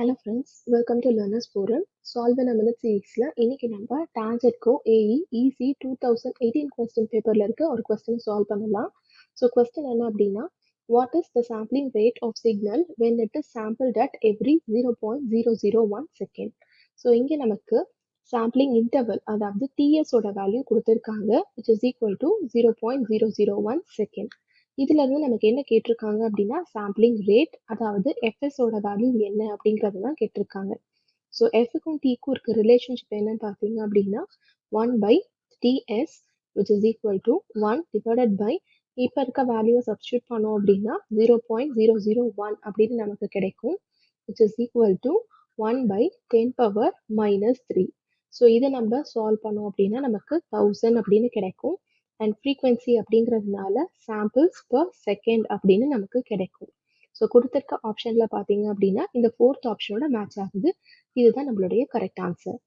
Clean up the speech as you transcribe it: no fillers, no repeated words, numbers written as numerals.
Hello friends, welcome to Learners Forum. Solve in a minute series இன்னைக்கு நம்ம TANGEDCO AE EC 2018 question paperல இருக்க ஒரு question solve பண்ணலாம். So question என்ன அப்படின்னா, what is the sampling rate of signal when it is sampled at every 0.001 second? So இங்க நமக்கு sampling interval அதாவது TS ஓட வேல்யூ கொடுத்திருக்காங்க, which is equal to 0.001 second. இதுல இருந்து நமக்கு என்ன கேட்டிருக்காங்க அப்படின்னா சாம்பிளிங் ரேட், அதாவது எஃப்எஸ் ஓட வேல்யூ என்ன அப்படிங்கிறது தான் கேட்டிருக்காங்க. ஸோ எஃப்க்கும் டீக்கும் இருக்க ரிலேஷன்ஷிப் என்னன்னு பார்த்தீங்க அப்படின்னா 1/TS which is equal to 1 divided by இப்போ இருக்க வேல்யூவை சப்ஸ்டியூட் பண்ணோம் அப்படின்னா 0.001 அப்படின்னு நமக்கு கிடைக்கும், which is equal to 1/10⁻³ so இதை நம்ம சால்வ் பண்ணோம் அப்படின்னா நமக்கு 1000 அப்படின்னு கிடைக்கும். அண்ட் ஃப்ரீக்வன்சி அப்படிங்கிறதுனால சாம்பிள்ஸ் per செகண்ட் அப்படின்னு நமக்கு கிடைக்கும். ஸோ கொடுத்துருக்க ஆப்ஷனில் பார்த்தீங்க அப்படின்னா இந்த 4th ஆப்ஷனோட மேட்ச் ஆகுது. இதுதான் நம்மளுடைய கரெக்ட் ஆன்சர்.